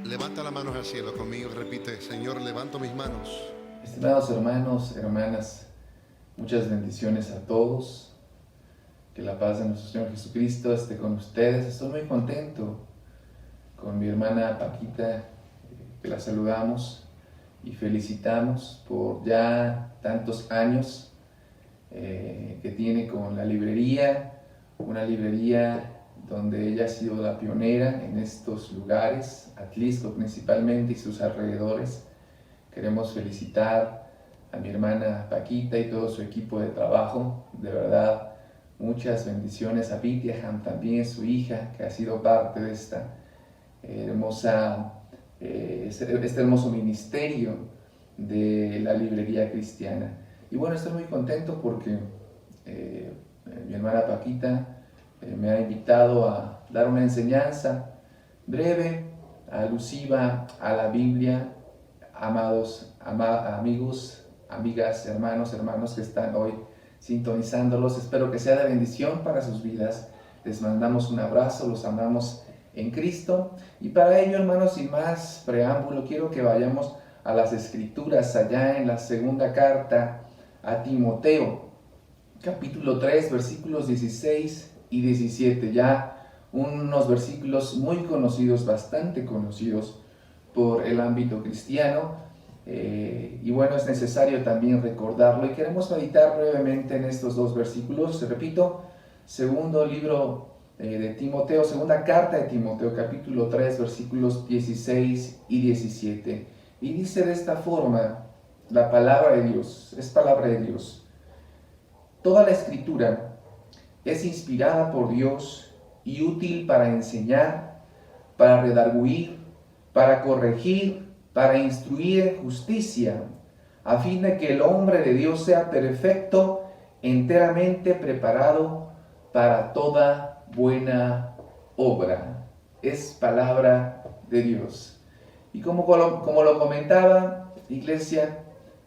Levanta las manos al cielo conmigo, repite: Señor, levanto mis manos. Estimados hermanos, hermanas, muchas bendiciones a todos. Que la paz de nuestro Señor Jesucristo esté con ustedes. Estoy muy contento con mi hermana Paquita, que la saludamos y felicitamos por ya tantos años que tiene con la librería, una librería donde ella ha sido la pionera en estos lugares, Atlisco principalmente y sus alrededores. Queremos felicitar a mi hermana Paquita y todo su equipo de trabajo. De verdad, muchas bendiciones a Bitiaham, también su hija, que ha sido parte de este hermoso ministerio de la librería cristiana. Y bueno, estoy muy contento porque mi hermana Paquita me ha invitado a dar una enseñanza breve, alusiva a la Biblia. Amados amigos, amigas, hermanos que están hoy sintonizándolos, espero que sea de bendición para sus vidas. Les mandamos un abrazo, los amamos en Cristo. Y para ello, hermanos, sin más preámbulo, quiero que vayamos a las Escrituras, allá en la segunda carta a Timoteo, capítulo 3, versículos 16 y 17, ya unos versículos muy conocidos, bastante conocidos por el ámbito cristiano, y bueno, es necesario también recordarlo, y queremos meditar brevemente en estos dos versículos. Repito, segundo libro de Timoteo, segunda carta de Timoteo, capítulo 3, versículos 16 y 17, y dice de esta forma la palabra de Dios, es palabra de Dios: toda la Escritura es inspirada por Dios y útil para enseñar, para redarguir, para corregir, para instruir en justicia, a fin de que el hombre de Dios sea perfecto, enteramente preparado para toda buena obra. Es palabra de Dios. Y como lo comentaba, iglesia,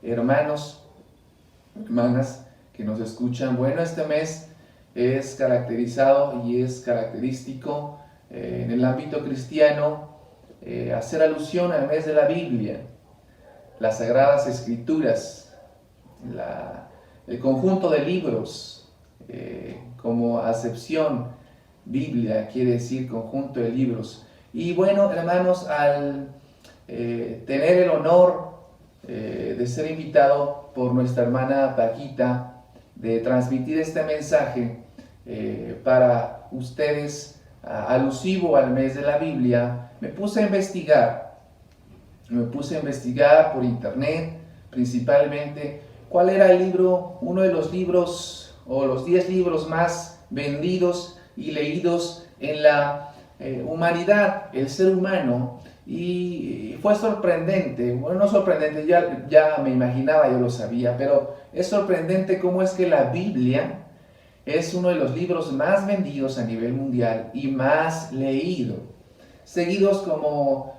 hermanos, hermanas que nos escuchan, bueno, este mes es caracterizado y es característico en el ámbito cristiano hacer alusión al mes de la Biblia, las Sagradas Escrituras, el conjunto de libros, como acepción, Biblia quiere decir conjunto de libros. Y bueno, hermanos, al tener el honor de ser invitado por nuestra hermana Paquita, de transmitir este mensaje para ustedes, alusivo al mes de la Biblia, me puse a investigar por internet, principalmente, cuál era el libro, uno de los libros o los 10 libros más vendidos y leídos en la humanidad, el ser humano. Y fue sorprendente, bueno, no sorprendente, ya me imaginaba, yo lo sabía, pero es sorprendente cómo es que la Biblia es uno de los libros más vendidos a nivel mundial y más leído, seguidos como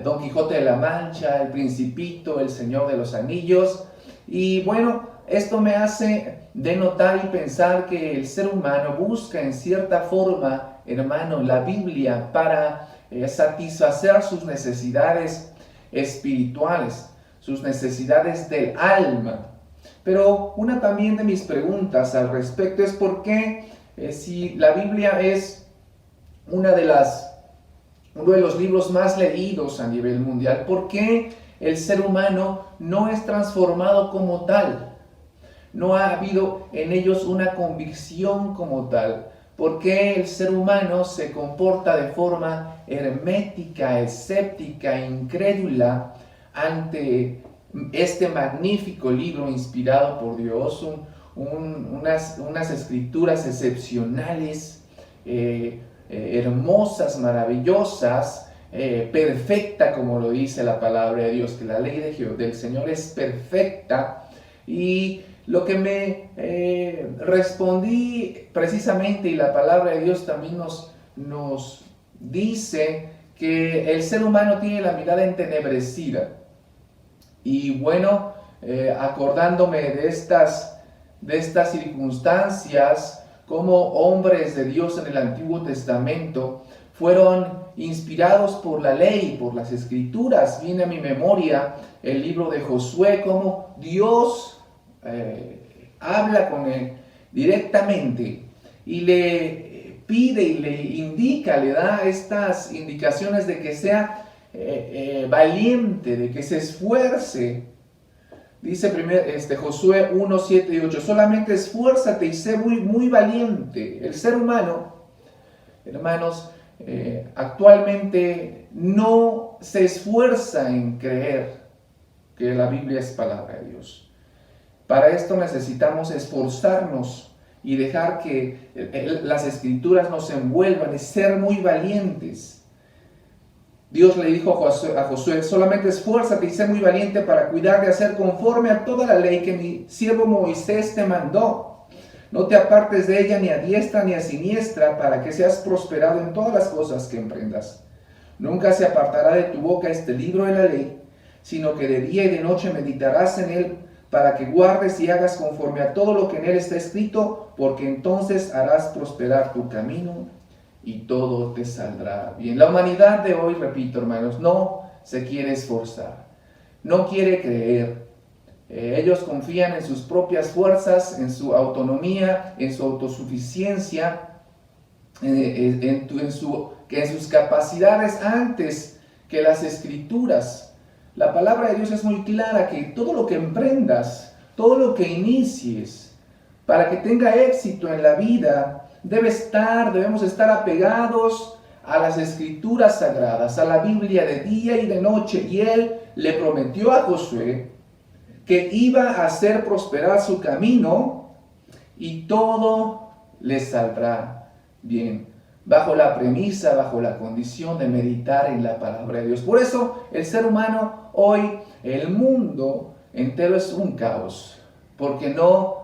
Don Quijote de la Mancha, El Principito, El Señor de los Anillos. Y bueno, esto me hace denotar y pensar que el ser humano busca en cierta forma, hermano, la Biblia para satisfacer sus necesidades espirituales, sus necesidades del alma. Pero una también de mis preguntas al respecto es por qué, si la Biblia es uno de los libros más leídos a nivel mundial, ¿por qué el ser humano no es transformado como tal? No ha habido en ellos una convicción como tal. ¿Por qué el ser humano se comporta de forma hermética, escéptica, incrédula ante este magnífico libro inspirado por Dios? Unas escrituras excepcionales, hermosas, maravillosas, perfecta, como lo dice la palabra de Dios, que la ley del Señor es perfecta. Y lo que me respondí precisamente, y la palabra de Dios también nos dice que el ser humano tiene la mirada entenebrecida. Y bueno, acordándome de estas circunstancias, como hombres de Dios en el Antiguo Testamento fueron inspirados por la ley, por las escrituras. Viene a mi memoria el libro de Josué, cómo Dios habla con él directamente y le pide y le indica, le da estas indicaciones de que sea valiente, de que se esfuerce. Dice Josué 1, 7 y 8, solamente esfuérzate y sé muy valiente. El ser humano, hermanos, actualmente no se esfuerza en creer que la Biblia es palabra de Dios. Para esto necesitamos esforzarnos y dejar que las escrituras nos envuelvan y ser muy valientes. Dios le dijo a Josué, solamente esfuérzate y sé muy valiente para cuidar de hacer conforme a toda la ley que mi siervo Moisés te mandó. No te apartes de ella ni a diestra ni a siniestra, para que seas prosperado en todas las cosas que emprendas. Nunca se apartará de tu boca este libro de la ley, sino que de día y de noche meditarás en él, para que guardes y hagas conforme a todo lo que en él está escrito, porque entonces harás prosperar tu camino y todo te saldrá bien. La humanidad de hoy, repito, hermanos, no se quiere esforzar, no quiere creer. Ellos confían en sus propias fuerzas, en su autonomía, en su autosuficiencia, en sus capacidades antes que las escrituras. La palabra de Dios es muy clara que todo lo que emprendas, todo lo que inicies, para que tenga éxito en la vida, debemos estar apegados a las escrituras sagradas, a la Biblia de día y de noche. Y él le prometió a Josué que iba a hacer prosperar su camino y todo le saldrá bien, bajo la premisa, bajo la condición de meditar en la palabra de Dios. Por eso el ser humano hoy, el mundo entero es un caos, porque no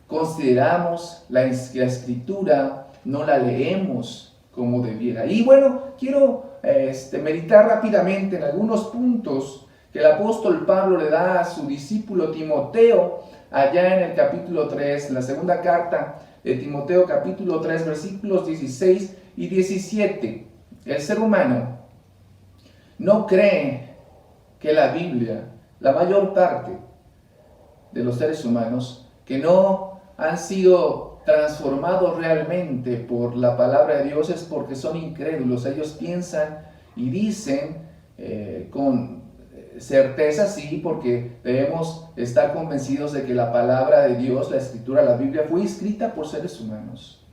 consideramos la escritura, no la leemos como debiera. Y bueno, quiero meditar rápidamente en algunos puntos que el apóstol Pablo le da a su discípulo Timoteo, allá en el capítulo 3, en la segunda carta de Timoteo, capítulo 3, versículos 16 y 17. El ser humano no cree que la Biblia, la mayor parte de los seres humanos que no han sido transformados realmente por la palabra de Dios, es porque son incrédulos. Ellos piensan y dicen con certeza, sí, porque debemos estar convencidos de que la palabra de Dios, la escritura, la Biblia, fue escrita por seres humanos.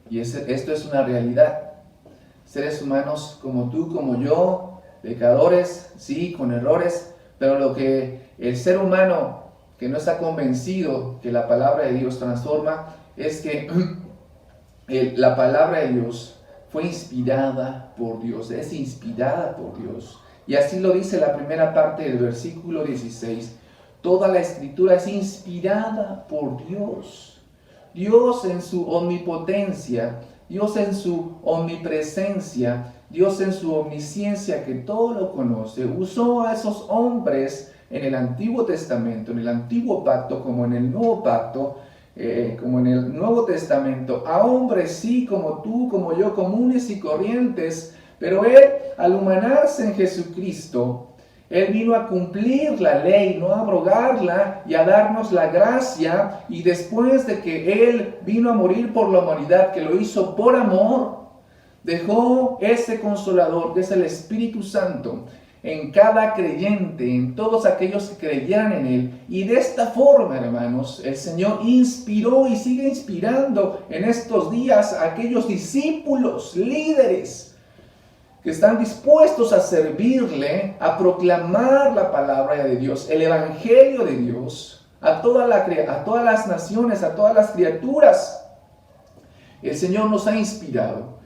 Y esto es una realidad. Seres humanos como tú, como yo, pecadores, sí, con errores, pero lo que el ser humano que no está convencido que la palabra de Dios transforma, es que la palabra de Dios fue inspirada por Dios, es inspirada por Dios. Y así lo dice la primera parte del versículo 16. Toda la escritura es inspirada por Dios. Dios en su omnipotencia, Dios en su omnipresencia, Dios en su omnisciencia que todo lo conoce, usó a esos hombres en el Antiguo Testamento, en el Antiguo Pacto como en el Nuevo Pacto, como en el Nuevo Testamento, a hombres sí como tú, como yo, comunes y corrientes, pero Él, al humanarse en Jesucristo, Él vino a cumplir la ley, no a abrogarla, y a darnos la gracia. Y después de que Él vino a morir por la humanidad, que lo hizo por amor, dejó ese consolador, que es el Espíritu Santo, en cada creyente, en todos aquellos que creyeran en Él. Y de esta forma, hermanos, el Señor inspiró y sigue inspirando en estos días a aquellos discípulos, líderes, que están dispuestos a servirle, a proclamar la palabra de Dios, el evangelio de Dios, a todas las naciones, a todas las criaturas. El Señor nos ha inspirado.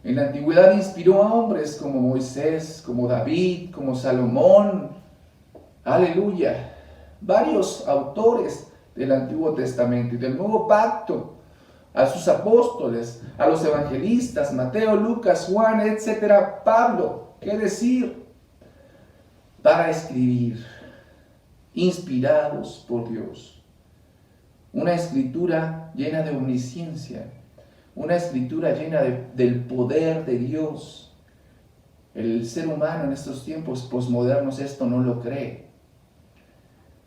En la antigüedad inspiró a hombres como Moisés, como David, como Salomón. Aleluya. Varios autores del Antiguo Testamento y del Nuevo Pacto. A sus apóstoles, a los evangelistas, Mateo, Lucas, Juan, etc. Pablo, ¿qué decir? Para escribir, inspirados por Dios. Una escritura llena de omnisciencia, una escritura llena del poder de Dios. El ser humano en estos tiempos posmodernos esto no lo cree.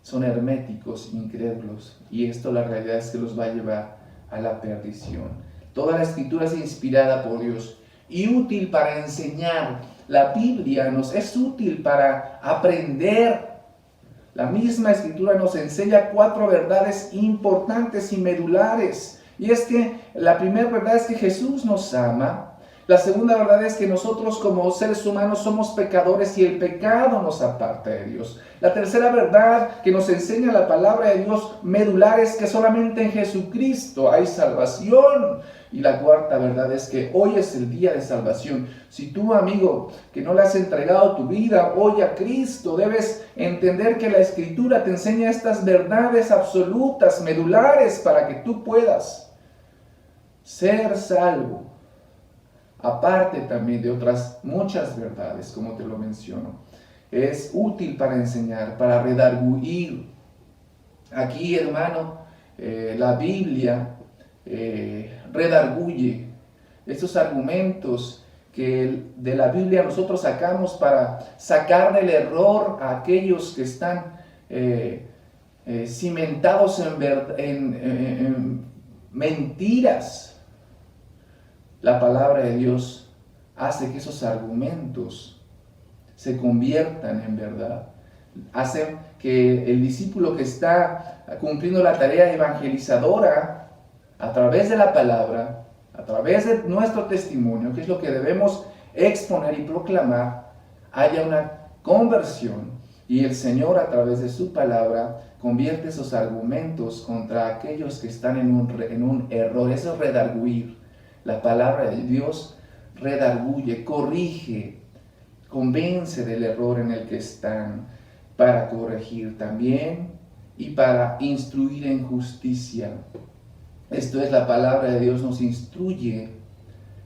Son herméticos, incrédulos, y esto la realidad es que los va a llevar a la perdición. Toda la escritura es inspirada por Dios y útil para enseñar. La Biblia nos es útil para aprender. La misma escritura nos enseña 4 verdades importantes y medulares. Y es que la primera verdad es que Jesús nos ama. La segunda verdad es que nosotros como seres humanos somos pecadores y el pecado nos aparta de Dios. La tercera verdad que nos enseña la palabra de Dios medular es que solamente en Jesucristo hay salvación. Y la cuarta verdad es que hoy es el día de salvación. Si tú, amigo, que no le has entregado tu vida hoy a Cristo, debes entender que la Escritura te enseña estas verdades absolutas, medulares, para que tú puedas ser salvo. Aparte también de otras muchas verdades, como te lo menciono. Es útil para enseñar, para redarguir. Aquí, hermano, la Biblia redarguye estos argumentos que de la Biblia nosotros sacamos para sacar del error a aquellos que están cimentados en mentiras. La palabra de Dios hace que esos argumentos se conviertan en verdad. Hacen que el discípulo que está cumpliendo la tarea evangelizadora a través de la palabra, a través de nuestro testimonio, que es lo que debemos exponer y proclamar, haya una conversión y el Señor a través de su palabra convierte esos argumentos contra aquellos que están en un error. Eso es redarguir. La palabra de Dios redarguye, corrige, convence del error en el que están para corregir también y para instruir en justicia. Esto es, la palabra de Dios nos instruye.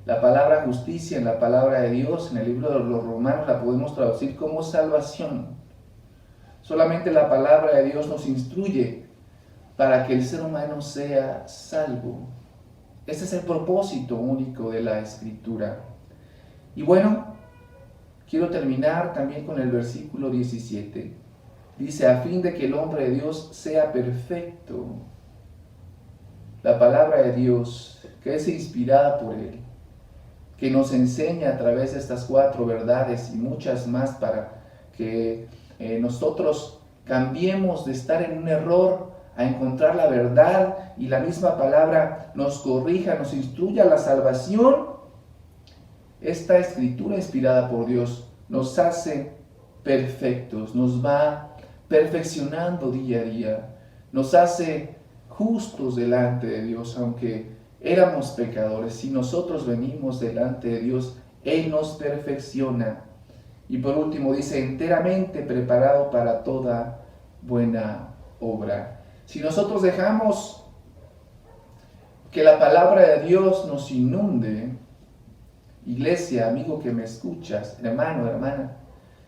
La palabra justicia en la palabra de Dios, en el libro de los Romanos, la podemos traducir como salvación. Solamente la palabra de Dios nos instruye para que el ser humano sea salvo. Este es el propósito único de la Escritura. Y bueno, quiero terminar también con el versículo 17. Dice, a fin de que el hombre de Dios sea perfecto. La palabra de Dios, que es inspirada por Él, que nos enseña a través de estas 4 verdades y muchas más para que nosotros cambiemos de estar en un error a encontrar la verdad y la misma palabra nos corrija, nos instruya a la salvación. Esta escritura inspirada por Dios nos hace perfectos, nos va perfeccionando día a día, nos hace justos delante de Dios, aunque éramos pecadores. Si nosotros venimos delante de Dios, Él nos perfecciona. Y por último dice, enteramente preparado para toda buena obra. Si nosotros dejamos que la palabra de Dios nos inunde, iglesia, amigo que me escuchas, hermano, hermana,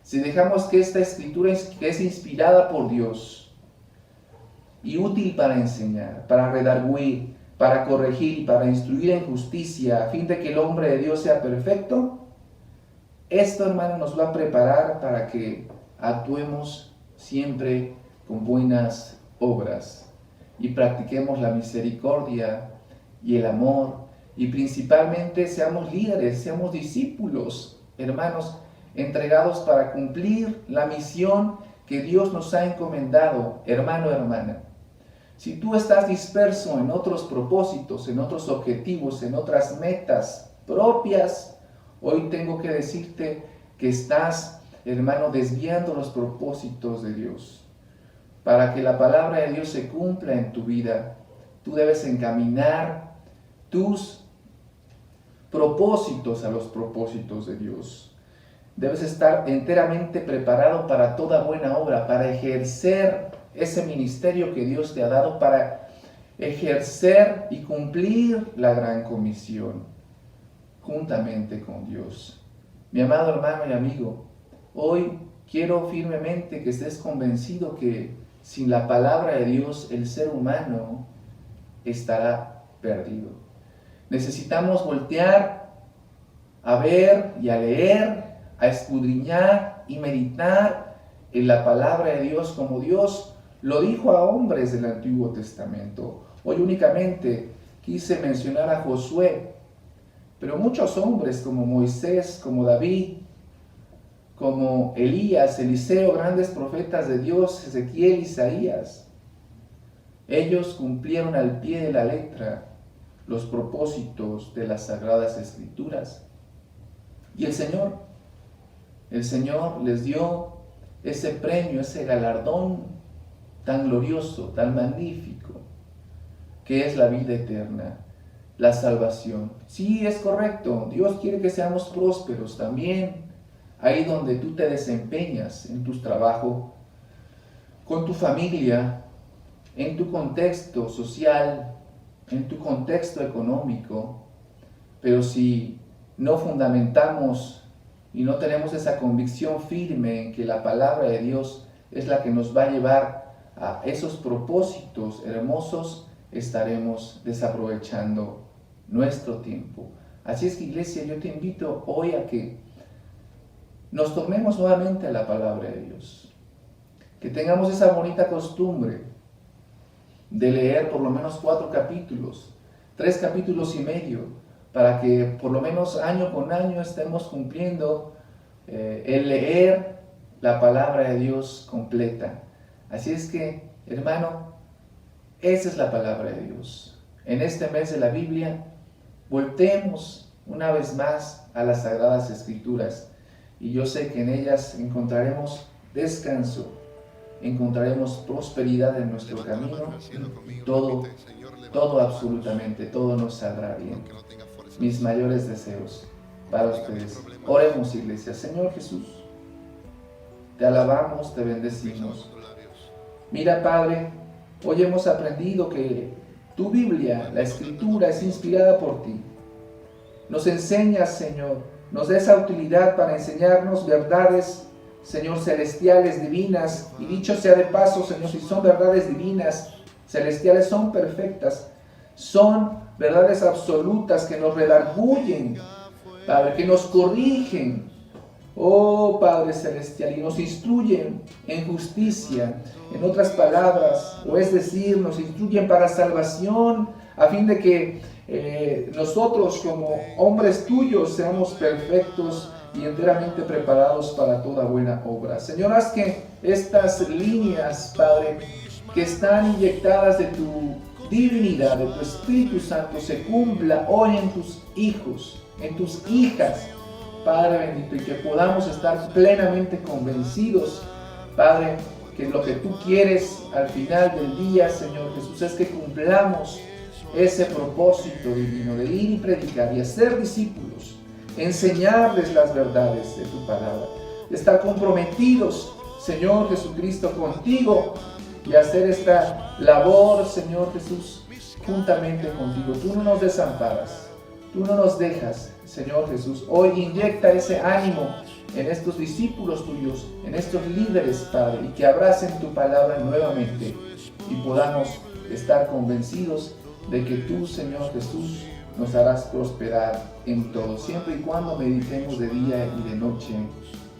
si dejamos que esta escritura que es inspirada por Dios y útil para enseñar, para redarguir, para corregir y para instruir en justicia, a fin de que el hombre de Dios sea perfecto, esto, hermano, nos va a preparar para que actuemos siempre con buenas obras y practiquemos la misericordia y el amor y principalmente seamos líderes, seamos discípulos, hermanos, entregados para cumplir la misión que Dios nos ha encomendado, hermano, hermana. Si tú estás disperso en otros propósitos, en otros objetivos, en otras metas propias, hoy tengo que decirte que estás, hermano, desviando los propósitos de Dios. Para que la palabra de Dios se cumpla en tu vida, tú debes encaminar tus propósitos a los propósitos de Dios. Debes estar enteramente preparado para toda buena obra, para ejercer ese ministerio que Dios te ha dado, para ejercer y cumplir la gran comisión, juntamente con Dios. Mi amado hermano y amigo, hoy quiero firmemente que estés convencido que sin la palabra de Dios el ser humano estará perdido. Necesitamos voltear a ver y a leer, a escudriñar y meditar en la palabra de Dios como Dios lo dijo a hombres del Antiguo Testamento. Hoy únicamente quise mencionar a Josué, pero muchos hombres como Moisés, como David, como Elías, Eliseo, grandes profetas de Dios, Ezequiel, Isaías, ellos cumplieron al pie de la letra los propósitos de las Sagradas Escrituras. Y el Señor les dio ese premio, ese galardón tan glorioso, tan magnífico, que es la vida eterna, la salvación. Sí, es correcto, Dios quiere que seamos prósperos también, ahí donde tú te desempeñas, en tu trabajo, con tu familia, en tu contexto social, en tu contexto económico. Pero si no fundamentamos y no tenemos esa convicción firme en que la palabra de Dios es la que nos va a llevar a esos propósitos hermosos, estaremos desaprovechando nuestro tiempo. Así es que, iglesia, yo te invito hoy a que nos tomemos nuevamente a la palabra de Dios, que tengamos esa bonita costumbre de leer por lo menos 4 capítulos, 3 capítulos y medio, para que por lo menos año con año estemos cumpliendo el leer la palabra de Dios completa. Así es que, hermano, esa es la palabra de Dios. En este mes de la Biblia, voltemos una vez más a las Sagradas Escrituras, y yo sé que en ellas encontraremos descanso, encontraremos prosperidad en nuestro camino, y todo absolutamente, todo nos saldrá bien. Mis mayores deseos para ustedes. Oremos, iglesia. Señor Jesús, te alabamos, te bendecimos. Mira, Padre, hoy hemos aprendido que tu Biblia, la Escritura, es inspirada por ti. Nos enseñas, Señor, nos da esa utilidad para enseñarnos verdades, Señor, celestiales, divinas. Y dicho sea de paso, Señor, si son verdades divinas, celestiales, son perfectas, son verdades absolutas que nos redarguyen, Padre, que nos corrigen, oh Padre Celestial, y nos instruyen en justicia. En otras palabras, o es decir, nos instruyen para salvación, a fin de que nosotros como hombres tuyos seamos perfectos y enteramente preparados para toda buena obra. Señor, haz que estas líneas, Padre, que están inyectadas de tu divinidad, de tu Espíritu Santo, se cumpla hoy en tus hijos, en tus hijas, Padre bendito, y que podamos estar plenamente convencidos, Padre, que lo que tú quieres al final del día, Señor Jesús, es que cumplamos ese propósito divino de ir y predicar y hacer discípulos, enseñarles las verdades de tu palabra, de estar comprometidos, Señor Jesucristo, contigo, y hacer esta labor, Señor Jesús, juntamente contigo. Tú no nos desamparas, tú no nos dejas, Señor Jesús. Hoy inyecta ese ánimo en estos discípulos tuyos, en estos líderes, Padre, y que abracen tu palabra nuevamente y podamos estar convencidos de que tú, Señor Jesús, nos harás prosperar en todo, siempre y cuando meditemos de día y de noche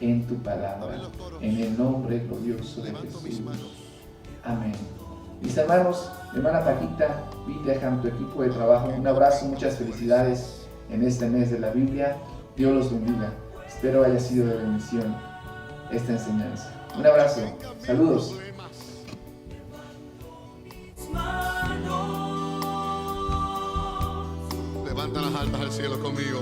en tu palabra, en el nombre glorioso de Jesús. Amén. Mis hermanos, hermana Paquita, Vitejan, tu equipo de trabajo, un abrazo, muchas felicidades en este mes de la Biblia. Dios los bendiga. Espero haya sido de bendición esta enseñanza. Un abrazo. Saludos. Levanta las altas al cielo conmigo.